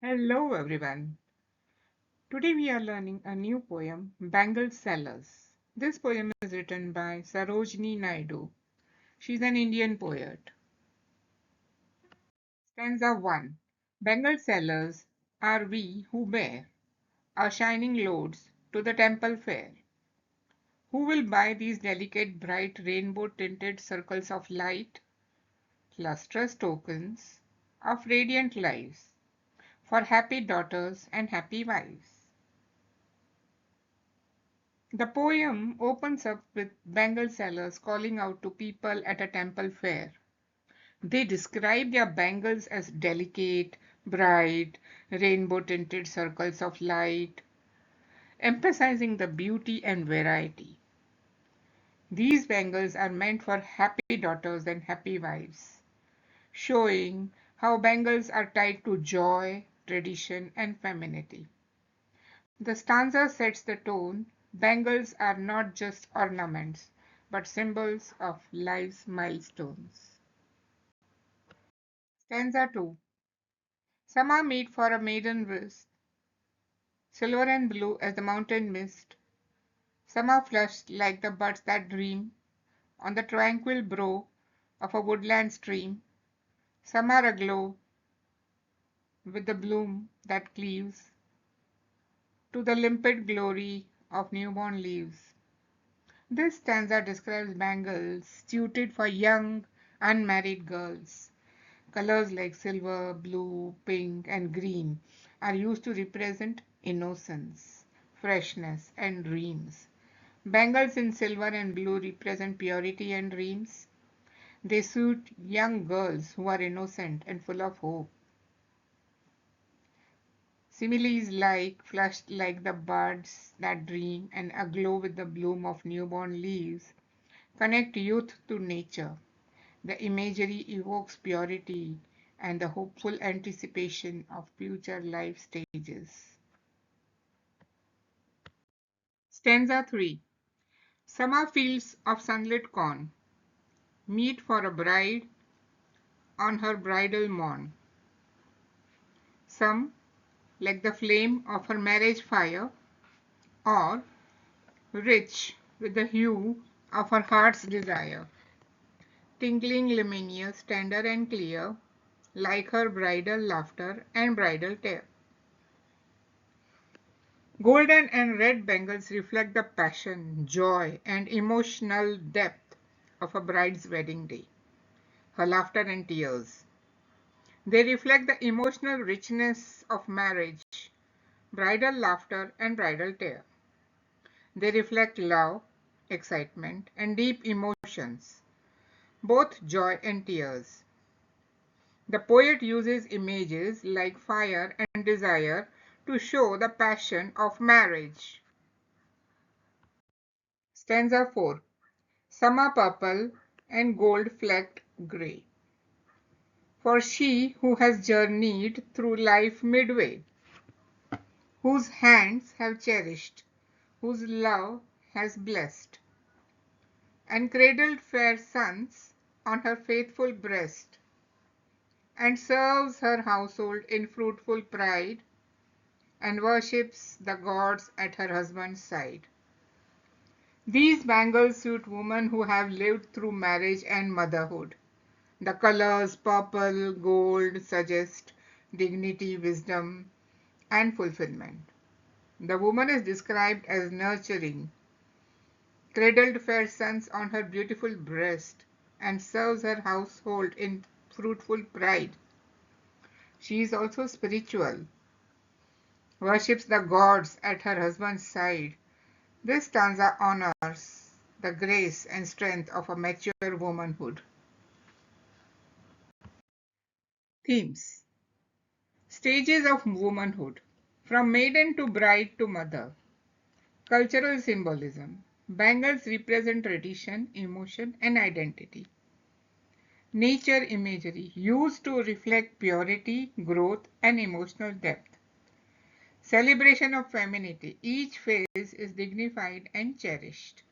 Hello everyone. Today we are learning a new poem, Bangle Sellers. This poem is written by Sarojini Naidu. She's an Indian poet. Stanza 1. Bangle sellers are we who bear our shining loads to the temple fair. Who will buy these delicate, bright, rainbow-tinted circles of light, lustrous tokens of radiant lives for happy daughters and happy wives? The poem opens up with bangle sellers calling out to people at a temple fair. They describe their bangles as delicate, bright, rainbow tinted circles of light, emphasizing the beauty and variety. These bangles are meant for happy daughters and happy wives, showing how bangles are tied to joy, tradition, and femininity. The stanza sets the tone. Bangles are not just ornaments, but symbols of life's milestones. Stanza 2. Some are made for a maiden wrist, silver and blue as the mountain mist. Some are flushed like the buds that dream on the tranquil brow of a woodland stream. Some are aglow with the bloom that cleaves to the limpid glory of newborn leaves. This stanza describes bangles suited for young, unmarried girls. Colors like silver, blue, pink, and green are used to represent innocence, freshness, and dreams. Bangles in silver and blue represent purity and dreams. They suit young girls who are innocent and full of hope. Similes like flushed like the buds that dream and aglow with the bloom of newborn leaves connect youth to nature. The imagery evokes purity and the hopeful anticipation of future life stages. Stanza 3. Summer fields of sunlit corn, meet for a bride on her bridal morn. Some, like the flame of her marriage fire, or rich with the hue of her heart's desire, tinkling luminous, tender and clear, like her bridal laughter and bridal tear. Golden and red bangles reflect the passion, joy, and emotional depth of a bride's wedding day, her laughter and tears. They reflect the emotional richness of marriage, bridal laughter, and bridal tear. They reflect love, excitement, and deep emotions, both joy and tears. The poet uses images like fire and desire to show the passion of marriage. Stanza 4. Some are purple and gold flecked grey. For she who has journeyed through life midway, whose hands have cherished, whose love has blessed, and cradled fair sons on her faithful breast, and serves her household in fruitful pride, and worships the gods at her husband's side. These bangles suit women who have lived through marriage and motherhood. The colors purple, gold suggest dignity, wisdom, and fulfillment. The woman is described as nurturing, cradled fair sons on her beautiful breast, and serves her household in fruitful pride. She is also spiritual, worships the gods at her husband's side. This stanza honors the grace and strength of a mature womanhood. Themes: Stages of womanhood, from maiden to bride to mother. Cultural symbolism. Bangles represent tradition, emotion, and identity. Nature imagery, used to reflect purity, growth, and emotional depth. Celebration of femininity. Each phase is dignified and cherished.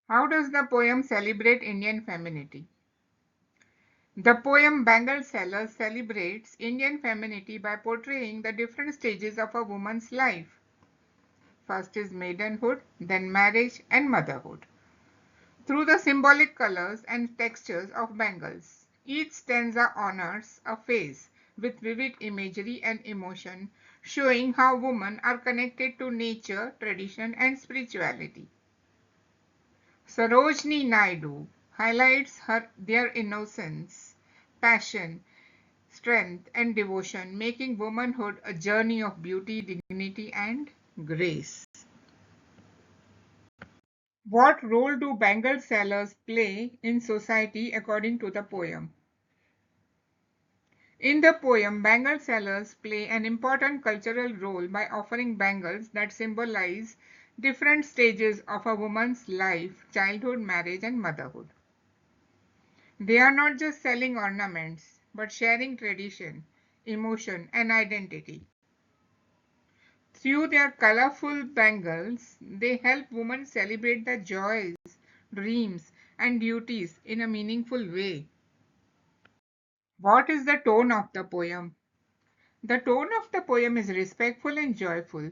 How does the poem celebrate Indian femininity? The poem Bangle Sellers celebrates Indian femininity by portraying the different stages of a woman's life. First is maidenhood, then marriage and motherhood, through the symbolic colors and textures of bangles. Each stanza honors a phase with vivid imagery and emotion, showing how women are connected to nature, tradition, and spirituality. Sarojini Naidu highlights their innocence, passion, strength, and devotion, making womanhood a journey of beauty, dignity, and grace. What role do bangle sellers play in society according to the poem? In the poem, bangle sellers play an important cultural role by offering bangles that symbolize different stages of a woman's life: childhood, marriage, and motherhood. They are not just selling ornaments, but sharing tradition, emotion, and identity. Through their colorful bangles, they help women celebrate the joys, dreams, and duties in a meaningful way. What is the tone of the poem? The tone of the poem is respectful and joyful.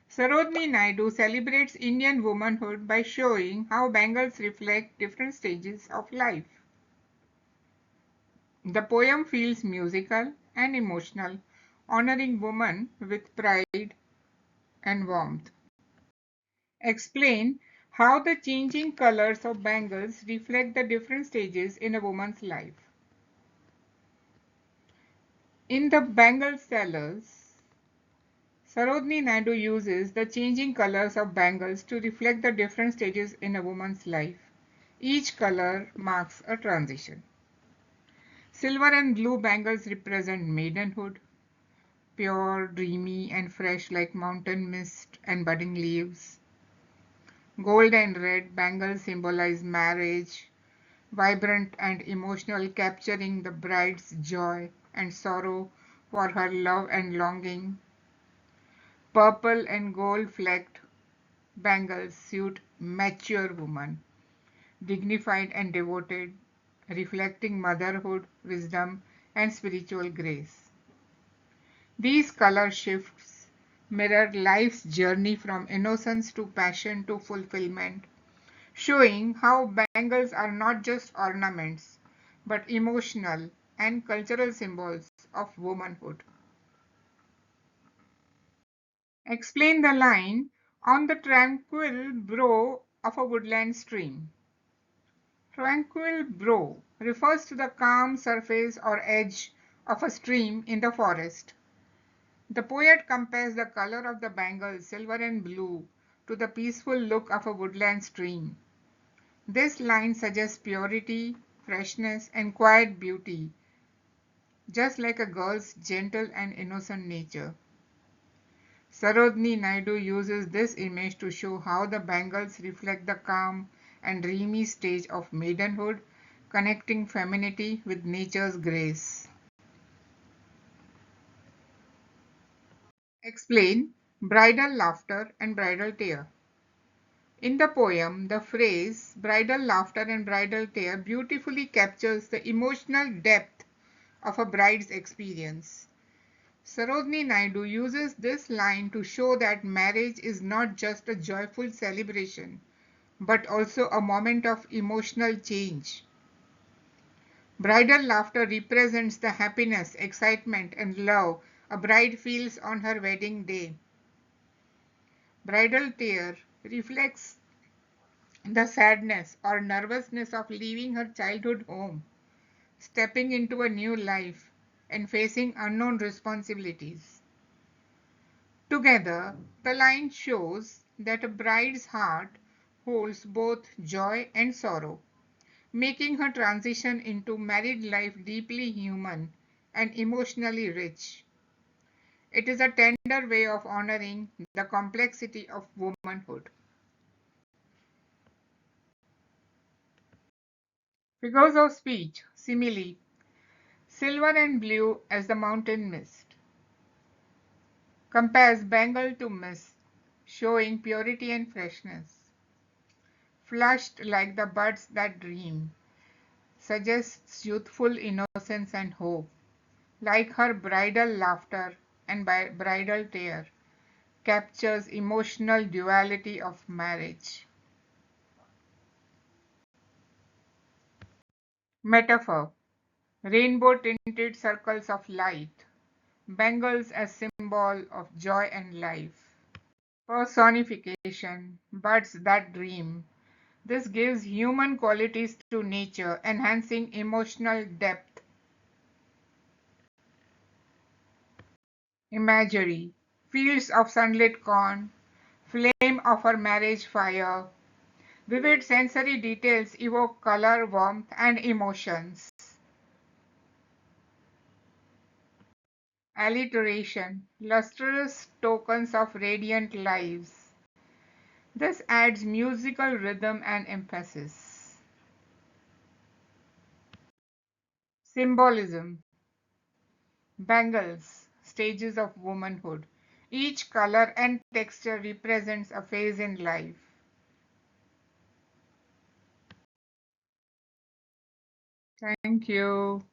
Sarojini Naidu celebrates Indian womanhood by showing how bangles reflect different stages of life. The poem feels musical and emotional, honoring women with pride and warmth. Explain how the changing colors of bangles reflect the different stages in a woman's life. In the Bangle Sellers, Sarojini Naidu uses the changing colors of bangles to reflect the different stages in a woman's life. Each color marks a transition. Silver and blue bangles represent maidenhood, pure, dreamy, and fresh like mountain mist and budding leaves. Gold and red bangles symbolize marriage, vibrant and emotional, capturing the bride's joy and sorrow for her love and longing. Purple and gold flecked bangles suit mature woman, dignified and devoted, reflecting motherhood, wisdom, and spiritual grace. These color shifts mirror life's journey from innocence to passion to fulfillment, showing how bangles are not just ornaments but emotional and cultural symbols of womanhood. Explain the line on the tranquil brow of a woodland stream. Tranquil brow refers to the calm surface or edge of a stream in the forest. The poet compares the color of the bangles, silver and blue, to the peaceful look of a woodland stream. This line suggests purity, freshness, and quiet beauty, just like a girl's gentle and innocent nature. Sarojini Naidu uses this image to show how the bangles reflect the calm and dreamy stage of maidenhood, connecting femininity with nature's grace. Explain bridal laughter and bridal tear. In the poem, the phrase bridal laughter and bridal tear beautifully captures the emotional depth of a bride's experience. Sarojini Naidu uses this line to show that marriage is not just a joyful celebration, but also a moment of emotional change. Bridal laughter represents the happiness, excitement, and love a bride feels on her wedding day. Bridal tear reflects the sadness or nervousness of leaving her childhood home, stepping into a new life, and facing unknown responsibilities. Together, the line shows that a bride's heart holds both joy and sorrow, making her transition into married life deeply human and emotionally rich. It is a tender way of honoring the complexity of womanhood. Figures of speech, simile, silver and blue as the mountain mist. Compares bangle to mist, showing purity and freshness. Flushed like the buds that dream. suggests youthful innocence and hope, like her bridal laughter and bridal tear, captures emotional duality of marriage. Metaphor: rainbow tinted circles of light, bangles as symbol of joy and life. Personification: buds that dream. This gives human qualities to nature, enhancing emotional depth. Imagery: fields of sunlit corn, flame of her marriage fire. Vivid sensory details evoke color, warmth, and emotions. Alliteration: lustrous tokens of radiant lives. This adds musical rhythm and emphasis. Symbolism: bangles, stages of womanhood. Each color and texture represents a phase in life. Thank you.